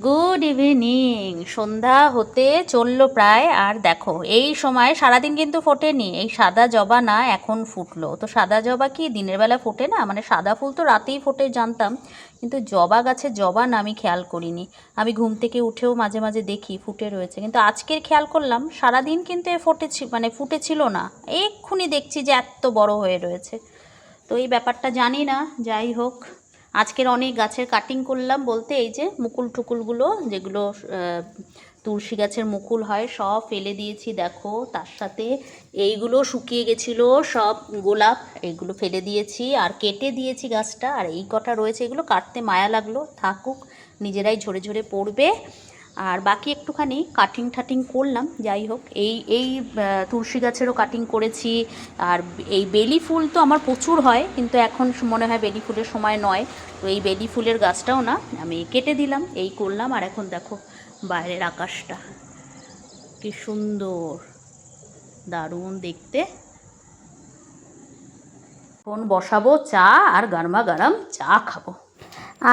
Good evening. সন্ধ্যা হতে চললো প্রায়। আর দেখো এই সময় সারাদিন কিন্তু ফোটেনি, এই সাদা জবা না এখন ফুটলো। তো সাদা জবা কি দিনের বেলা ফোটে না? মানে সাদা ফুল তো রাতেই ফোটে জানতাম, কিন্তু জবা গাছে জবা না আমি খেয়াল করিনি। আমি ঘুম থেকে উঠেও মাঝে মাঝে দেখি ফুটে রয়েছে, কিন্তু আজকের খেয়াল করলাম সারাদিন কিন্তু এ মানে ফুটেছিল না। এক্ষুনি দেখছি যে এত বড় হয়ে রয়েছে। তো এই ব্যাপারটা জানি না। যাই হোক, আজকের অনেক গাছের কাটিং করলাম, বলতে এই যে মুকুল টুকুলগুলো যেগুলো তুলসী গাছের মুকুল হয় সব ফেলে দিয়েছি দেখো। তার সাথে এইগুলো শুকিয়ে গেছিলো সব গোলাপ, এইগুলো ফেলে দিয়েছি আর কেটে দিয়েছি গাছটা। আর এই কটা রয়েছে, এগুলো কাটতে মায়া লাগলো, থাকুক, নিজেরাই ঝরে ঝরে পড়বে। আর বাকি একটুখানি কাটিং ঠাটিং করলাম। যাই হোক, এই তুলসী গাছেরও কাটিং করেছি। আর এই বেলি ফুল তো আমার প্রচুর হয়, কিন্তু এখন মনে হয় বেলি ফুলের সময় নয়। তো এই বেলি ফুলের গাছটাও না আমি কেটে দিলাম, এই করলাম। আর এখন দেখো বাইরের আকাশটা কি সুন্দর, দারুণ দেখতে। এখন বসাবো চা, আর গরমা গরম চা খাবো।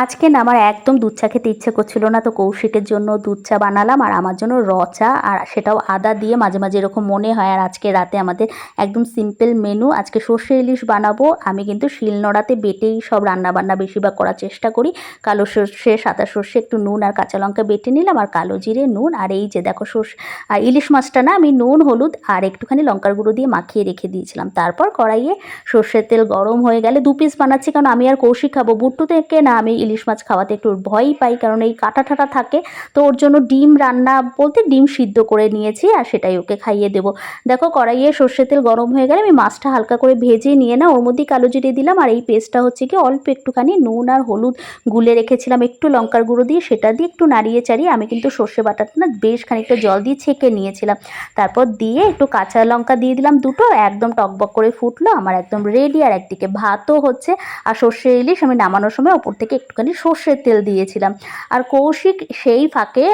আজকে না আমার একদম দুধ চা খেতে ইচ্ছে করছিল না, তো কৌশিকের জন্য দুধ চা বানালাম আর আমার জন্য র চা, আর সেটাও আদা দিয়ে। মাঝে মাঝে এরকম মনে হয়। আর আজকে রাতে আমাদের একদম সিম্পল মেনু, আজকে সর্ষে ইলিশ বানাবো। আমি কিন্তু শিলনোড়াতে বেটেই সব রান্নাবান্না বেশিরভাগ করার চেষ্টা করি। কালো সর্ষে, সাদা সর্ষে, একটু নুন আর কাঁচা লঙ্কা বেটে নিলাম, আর কালো জিরে, নুন। আর এই যে দেখো সর্ষে আর ইলিশ মাছটা না আমি নুন, হলুদ আর একটুখানি লঙ্কার গুঁড়ো দিয়ে মাখিয়ে রেখে দিয়েছিলাম। তারপর কড়াইয়ে সর্ষের তেল গরম হয়ে গেলে 2 পিস বানাচ্ছি, কারণ আমি আর কৌশিক খাবো। বুট্টু থেকে না আমি ইলিশ মাছ খাওয়াতে একটু ভয়ই পাই, কারণ এই কাঁটা ঠাটা থাকে। তো ওর জন্য ডিম রান্না বলতে ডিম সিদ্ধ করে নিয়েছি, আর সেটাই ওকে খাইয়ে দেবো। দেখো কড়াইয়ে সর্ষের তেল গরম হয়ে গেলে আমি মাছটা হালকা করে ভেজে নিয়ে না ওর মধ্যেই কালো জিরে দিলাম। আর এই পেস্টটা হচ্ছে কি অল্প একটুখানি নুন আর হলুদ গুলে রেখেছিলাম, একটু লঙ্কার গুঁড়ো দিয়ে, সেটা দিয়ে একটু নাড়িয়ে চাড়িয়ে আমি কিন্তু সর্ষে বাটাটা না বেশ খানিকটা জল দিয়ে ছেঁকে নিয়েছিলাম। তারপর দিয়ে একটু কাঁচা লঙ্কা দিয়ে দিলাম দুটো, একদম টকবক করে ফুটলো আমার, একদম রেডি। আর একদিকে ভাতও হচ্ছে। আর সর্ষে ইলিশ আমি নামানোর সময় ওপর থেকে একটুখানি সর্ষের তেল দিয়েছিলাম। আর কৌশিক সেই ফাঁকে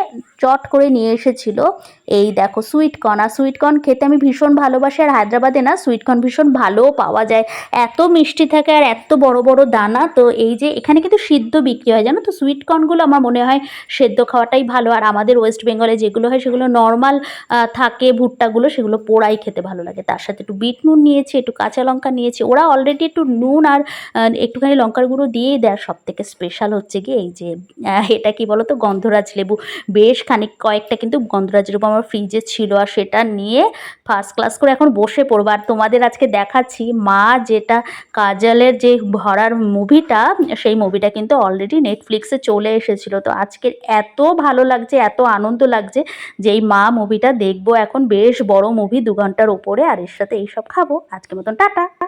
চট করে নিয়ে এসেছিল এই দেখো সুইটকর্ন। আর সুইটকর্ন খেতে আমি ভীষণ ভালোবাসি, আর হায়দ্রাবাদে না সুইটকর্ন ভীষণ ভালোও পাওয়া যায়, এত মিষ্টি থাকে আর এত বড় বড় দানা। তো এই যে এখানে কিন্তু সিদ্ধ বিক্রি হয় জানো তো, সুইটকর্নগুলো আমার মনে হয় সেদ্ধ খাওয়াটাই ভালো। আর আমাদের ওয়েস্ট বেঙ্গলে যেগুলো হয় সেগুলো নর্মাল থাকে, ভুট্টাগুলো সেগুলো পোড়াই খেতে ভালো লাগে। তার সাথে একটু বিট নুন নিয়েছি, একটু কাঁচা লঙ্কা নিয়েছি। ওরা অলরেডি একটু নুন আর একটুখানি লঙ্কার গুঁড়ো দিয়েই দেয়। সব থেকে স্পেশাল হচ্ছে কি এই যে এটা কি বলো তো, গন্ধরাজ লেবু। বেশ কয়েকটা কিন্তু গন্ধরাজ লেবু আমার ফ্রিজে ছিল, আর সেটা নিয়ে ফার্স্ট ক্লাস করে এখন বসে পড়বো। আর তোমাদের আজকে দেখাচ্ছি মা যেটা কাজলের যে ভরার মুভিটা, সেই মুভিটা কিন্তু অলরেডি নেটফ্লিক্সে চলে এসেছিলো। তো আজকে এত ভালো লাগছে, এত আনন্দ লাগছে যে এই মা মুভিটা দেখবো এখন। বেশ বড় মুভি, 2 ঘন্টার ওপরে। আর এর সাথে এইসব খাবো। আজকের মতন টাটা।